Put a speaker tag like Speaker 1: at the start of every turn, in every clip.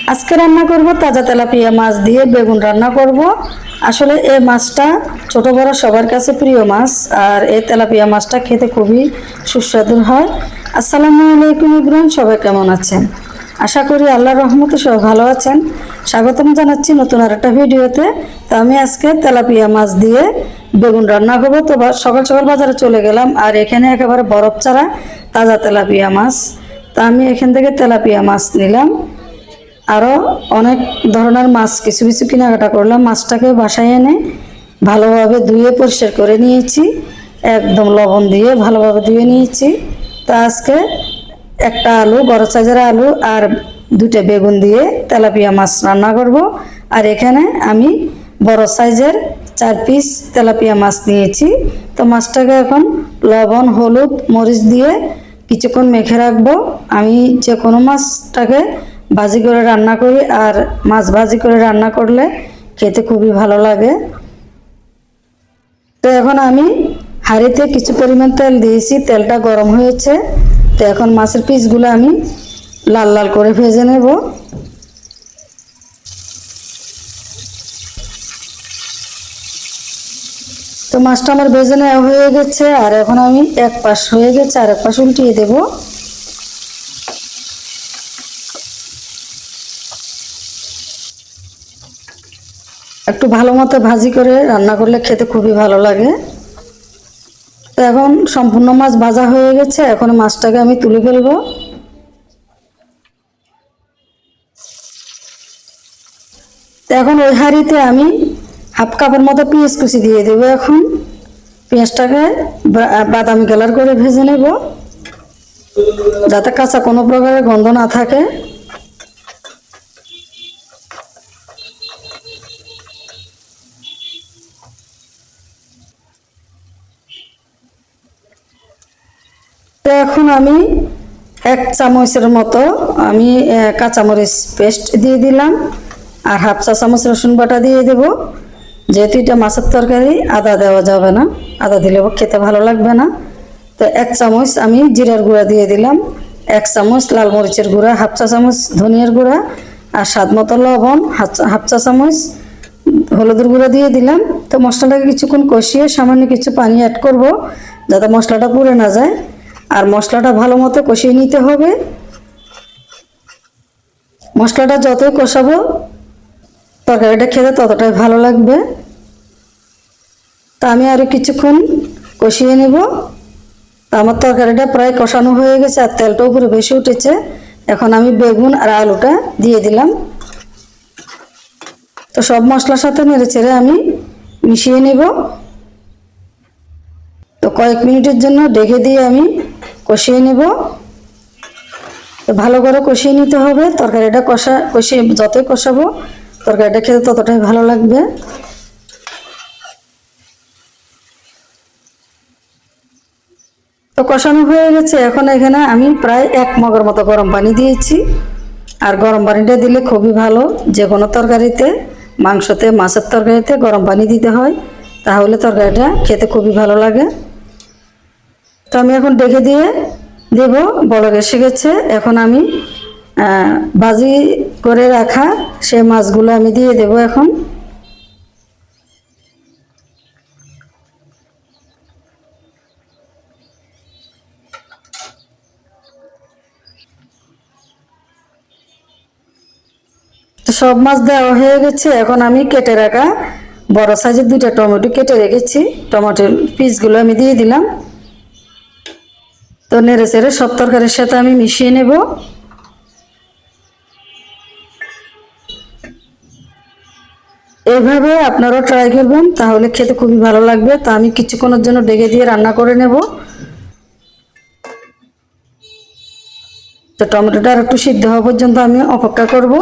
Speaker 1: আজকে রান্না করব তাজা তেলাপিয়া মাছ দিয়ে বেগুন রান্না করব। আসলে এই মাছটা ছোট বড় সবার কাছে প্রিয় মাছ, আর এই তেলাপিয়া মাছটা খেতে খুবই সুস্বাদু হয়। আসসালামু আলাইকুম ইব্রাহিম, সবাই কেমন আছেন? আশা করি আল্লাহর রহমতে সবাই ভালো আছেন। স্বাগতম জানাচ্ছি নতুন আর একটা ভিডিওতে। তো আমি আজকে তেলাপিয়া মাছ দিয়ে বেগুন রান্না করবো। তো সকাল সকাল বাজারে চলে গেলাম, আর এখানে একেবারে বরফ ছাড়া তাজা তেলাপিয়া মাছ। তা আমি এখান থেকে তেলাপিয়া মাছ নিলাম, আরও অনেক ধরনের মাছ কিছু কিছু কেনাকাটা করলাম। মাছটাকে বাসায় এনে ভালোভাবে ধুয়ে পরিষ্কার করে নিয়েছি, একদম লবণ দিয়ে ভালোভাবে ধুয়ে নিয়েছি। তা আজকে একটা আলু, বড় সাইজের আলু আর দুটো বেগুন দিয়ে তেলাপিয়া মাছ রান্না করব। আর এখানে আমি বড় সাইজের 4 পিস তেলাপিয়া মাছ নিয়েছি। তো মাছটাকে এখন লবণ, হলুদ, মরিচ দিয়ে কিছুক্ষণ মেখে রাখবো। আমি যে কোনো মাছটাকে ভাজি করে রান্না করি, আর মাছ ভাজি করে রান্না করলে খেতে খুবই ভালো লাগে। তো এখন আমি হাঁড়িতে কিছু পরিমাণ তেল দিয়েছি, তেলটা গরম হয়েছে। তো এখন মাছের পিসগুলো আমি লাল লাল করে ভেজে নেব। তো মাছটা আমার ভেজে নেওয়া হয়ে গেছে, আর এখন আমি এক পাশ হয়ে গেছে আর এক পাশ উল্টিয়ে দেবো। একটু ভালো মতো ভাজি করে রান্না করলে খেতে খুবই ভালো লাগে। তো এখন সম্পূর্ণ মাছ ভাজা হয়ে গেছে, এখন মাছটাকে আমি তুলে ফেলবো। তো এখন ওই হাঁড়িতে আমি হাফ কাপের মতো পেঁয়াজ কুচি দিয়ে দেবো। এখন পেঁয়াজটাকে বাদামি কালার করে ভেজে নেব, যাতে কাঁচা কোনো প্রকারের গন্ধ না থাকে। তো এখন আমি 1 চামচের মতো আমি কাঁচামরিচ পেস্ট দিয়ে দিলাম, আর হাফ চা চামচ রসুন বাটা দিয়ে দেব। যেহেতু এটা মাছের তরকারি, আদা দেওয়া যাবে না, আদা দিলে খেতে ভালো লাগবে না। তো 1 চামচ আমি জিরার গুঁড়া দিয়ে দিলাম, 1 চামচ লাল মরিচের গুঁড়া, হাফ চা চামচ ধনিয়ার গুঁড়া, আর স্বাদ মতো লবণ, হাফ চা চামচ হলুদের গুঁড়া দিয়ে দিলাম। তো মশলাটাকে কিছুক্ষণ কষিয়ে সামান্য কিছু পানি অ্যাড করব, যাতে মশলাটা পুড়ে না যায়। আর মশলাটা ভালো মতো কষিয়ে নিতে হবে। মশলাটা যতই কষাবো তরকারিটা খেতে ততটাই ভালো লাগবে। তা আমি আরও কিছুক্ষণ কষিয়ে নেব। তা আমার তরকারিটা প্রায় কষানো হয়ে গেছে, আর তেলটাও পুরো বেশি উঠেছে। এখন আমি বেগুন আর আলুটা দিয়ে দিলাম। তো সব মশলার সাথে নেড়ে চেড়ে আমি মিশিয়ে নেব। তো কয়েক মিনিটের জন্য ঢেকে দিয়ে আমি কষিয়ে নেব। তো ভালো করে কষিয়ে নিতে হবে। তরকারিটা কষিয়ে যতই কষাবো তরকারিটা খেতে ততটাই ভালো লাগবে। তো কষানো হয়ে গেছে, এখন এখানে আমি প্রায় 1 মগের মতো গরম পানি দিয়েছি। আর গরম পানিটা দিলে খুবই ভালো। যে কোনো তরকারিতে, মাংসতে, মাছের তরকারিতে গরম পানি দিতে হয়, তাহলে তরকারিটা খেতে খুবই ভালো লাগে। তো আমি এখন ডেকে দিয়ে দেব। বলক এসে গেছে, এখন আমি ভাজি করে রাখা সে মাছগুলো আমি দিয়ে দেব। এখন তো সব মাছ দেওয়া হয়ে গেছে। এখন আমি কেটে রাখা বড় সাইজের 2টা টমেটো কেটে রেখেছি, টমেটোর পিসগুলো আমি দিয়ে দিলাম। তো নেড়ে চেড়ে সব তরকারির সাথে আমি মিশিয়ে নেব। এইভাবে আপনারাও ট্রাই করবেন, তাহলে খেতে খুবই ভালো লাগবে। তা আমি কিছুক্ষণের জন্য ঢেকে দিয়ে রান্না করে নেব। তো টমেটোটা আর একটু সিদ্ধ হওয়া পর্যন্ত আমি অপেক্ষা করব।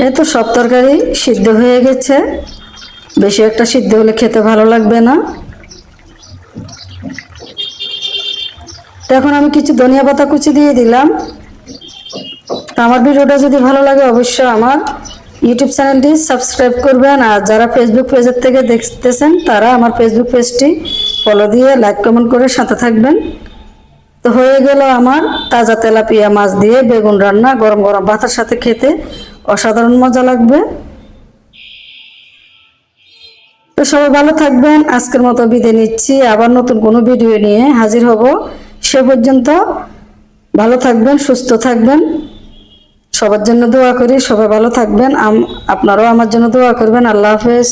Speaker 1: এই তো সব তরকারি সিদ্ধ হয়ে গেছে, বেশি একটা সিদ্ধ হলে খেতে ভালো লাগবে না। তো এখন আমি কিছু ধনিয়া পাতা কুচি দিয়ে দিলাম। তো আমার ভিডিওটা যদি ভালো লাগে অবশ্যই আমার ইউটিউব চ্যানেলটি সাবস্ক্রাইব করবেন, আর যারা ফেসবুক পেজের থেকে দেখতেছেন তারা আমার ফেসবুক পেজটি ফলো দিয়ে লাইক কমেন্ট করে সাথে থাকবেন। তো হয়ে গেল আমার তাজা তেলাপিয়া মাছ দিয়ে বেগুন রান্না। গরম গরম ভাতের সাথে খেতে অসাধারণ মজা লাগবে। তো সবাই ভালো থাকবেন। আজকের মতো বিদায় নিচ্ছি, আবার নতুন কোনো ভিডিও নিয়ে হাজির হব। সে পর্যন্ত ভালো থাকবেন, সুস্থ থাকবেন। সবার জন্য দোয়া করি, সবাই ভালো থাকবেন। আপনারাও আমার জন্য দোয়া করবেন। আল্লাহ হাফেজ।